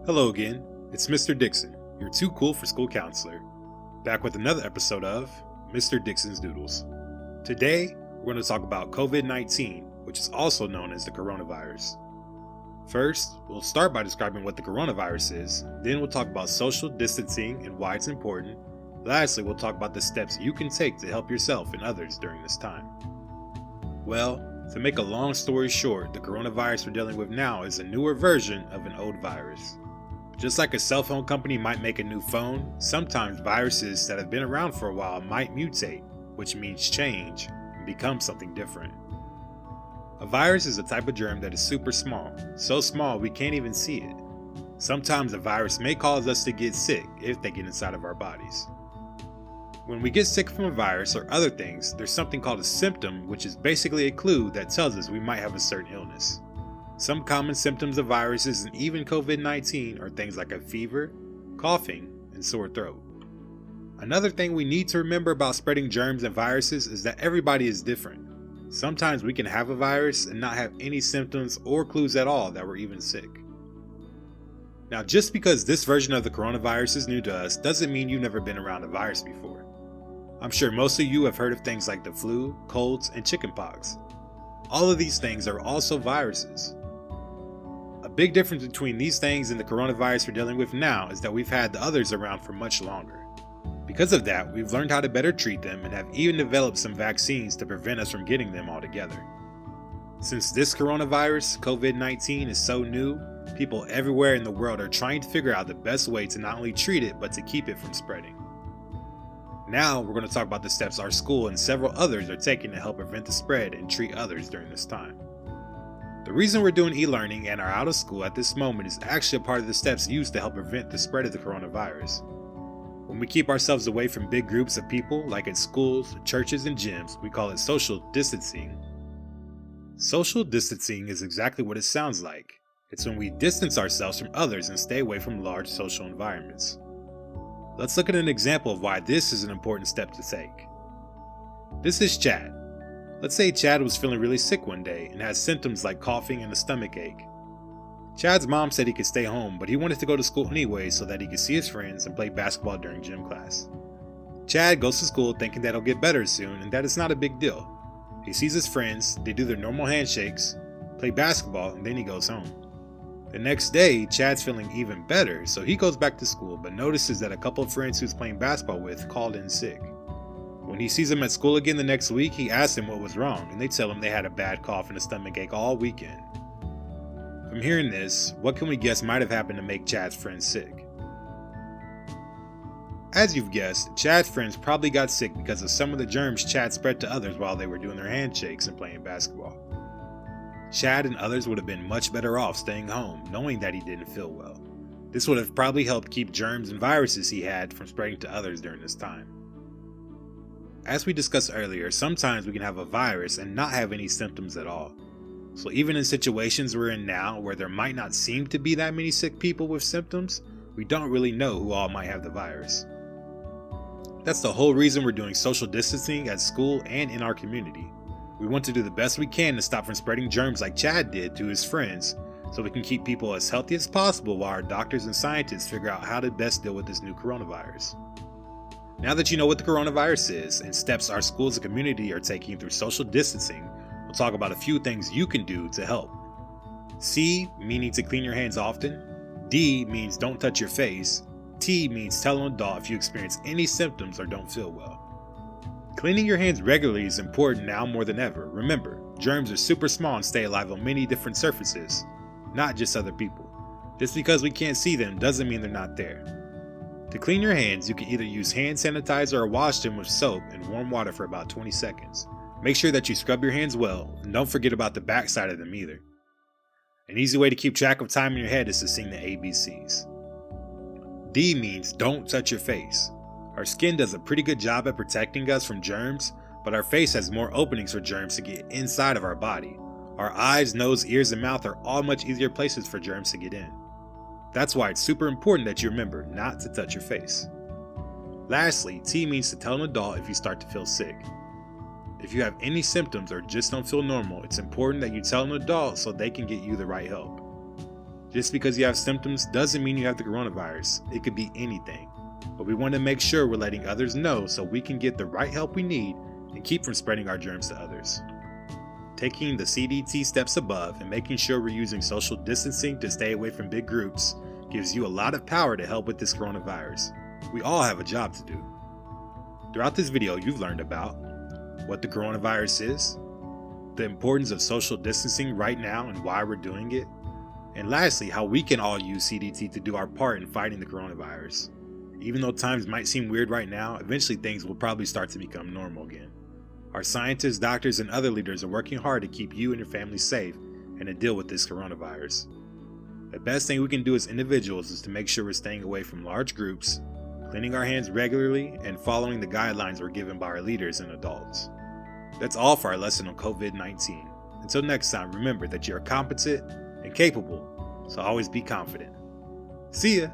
Hello again, it's Mr. Dixon, your too cool for school counselor, back with another episode of Mr. Dixon's Doodles. Today, we're going to talk about COVID-19, which is also known as the coronavirus. First, we'll start by describing what the coronavirus is, then we'll talk about social distancing and why it's important. Lastly, we'll talk about the steps you can take to help yourself and others during this time. Well, to make a long story short, the coronavirus we're dealing with now is a newer version of an old virus. Just like a cell phone company might make a new phone, sometimes viruses that have been around for a while might mutate, which means change, and become something different. A virus is a type of germ that is super small, so small we can't even see it. Sometimes a virus may cause us to get sick if they get inside of our bodies. When we get sick from a virus or other things, there's something called a symptom, which is basically a clue that tells us we might have a certain illness. Some common symptoms of viruses and even COVID-19 are things like a fever, coughing, and sore throat. Another thing we need to remember about spreading germs and viruses is that everybody is different. Sometimes we can have a virus and not have any symptoms or clues at all that we're even sick. Now, just because this version of the coronavirus is new to us doesn't mean you've never been around a virus before. I'm sure most of you have heard of things like the flu, colds, and chickenpox. All of these things are also viruses. A big difference between these things and the coronavirus we're dealing with now is that we've had the others around for much longer. Because of that, we've learned how to better treat them and have even developed some vaccines to prevent us from getting them altogether. Since this coronavirus, COVID-19, is so new, people everywhere in the world are trying to figure out the best way to not only treat it, but to keep it from spreading. Now, we're going to talk about the steps our school and several others are taking to help prevent the spread and treat others during this time. The reason we're doing e-learning and are out of school at this moment is actually a part of the steps used to help prevent the spread of the coronavirus. When we keep ourselves away from big groups of people, like at schools, churches, and gyms, we call it social distancing. Social distancing is exactly what it sounds like. It's when we distance ourselves from others and stay away from large social environments. Let's look at an example of why this is an important step to take. This is Chad. Let's say Chad was feeling really sick one day and has symptoms like coughing and a stomach ache. Chad's mom said he could stay home, but he wanted to go to school anyway so that he could see his friends and play basketball during gym class. Chad goes to school thinking that he'll get better soon and that it's not a big deal. He sees his friends, they do their normal handshakes, play basketball, and then he goes home. The next day, Chad's feeling even better, so he goes back to school but notices that a couple of friends he was playing basketball with called in sick. When he sees them at school again the next week, he asks them what was wrong, and they tell him they had a bad cough and a stomach ache all weekend. From hearing this, what can we guess might have happened to make Chad's friends sick? As you've guessed, Chad's friends probably got sick because of some of the germs Chad spread to others while they were doing their handshakes and playing basketball. Chad and others would have been much better off staying home, knowing that he didn't feel well. This would have probably helped keep germs and viruses he had from spreading to others during this time. As we discussed earlier, sometimes we can have a virus and not have any symptoms at all. So even in situations we're in now where there might not seem to be that many sick people with symptoms, we don't really know who all might have the virus. That's the whole reason we're doing social distancing at school and in our community. We want to do the best we can to stop from spreading germs like Chad did to his friends, so we can keep people as healthy as possible while our doctors and scientists figure out how to best deal with this new coronavirus. Now that you know what the coronavirus is and steps our schools and community are taking through social distancing, we'll talk about a few things you can do to help. C, meaning to clean your hands often. D, means don't touch your face. T, means tell an adult if you experience any symptoms or don't feel well. Cleaning your hands regularly is important now more than ever. Remember, germs are super small and stay alive on many different surfaces, not just other people. Just because we can't see them doesn't mean they're not there. To clean your hands, you can either use hand sanitizer or wash them with soap and warm water for about 20 seconds. Make sure that you scrub your hands well, and don't forget about the back side of them either. An easy way to keep track of time in your head is to sing the ABCs. D means don't touch your face. Our skin does a pretty good job at protecting us from germs, but our face has more openings for germs to get inside of our body. Our eyes, nose, ears, and mouth are all much easier places for germs to get in. That's why it's super important that you remember not to touch your face. Lastly, T means to tell an adult if you start to feel sick. If you have any symptoms or just don't feel normal, it's important that you tell an adult so they can get you the right help. Just because you have symptoms doesn't mean you have the coronavirus. It could be anything. But we want to make sure we're letting others know so we can get the right help we need and keep from spreading our germs to others. Taking the CDC steps above and making sure we're using social distancing to stay away from big groups gives you a lot of power to help with this coronavirus. We all have a job to do. Throughout this video, you've learned about what the coronavirus is, the importance of social distancing right now and why we're doing it, and lastly, how we can all use CDT to do our part in fighting the coronavirus. Even though times might seem weird right now, eventually things will probably start to become normal again. Our scientists, doctors, and other leaders are working hard to keep you and your family safe and to deal with this coronavirus. The best thing we can do as individuals is to make sure we're staying away from large groups, cleaning our hands regularly, and following the guidelines we're given by our leaders and adults. That's all for our lesson on COVID-19. Until next time, remember that you are competent and capable, so always be confident. See ya!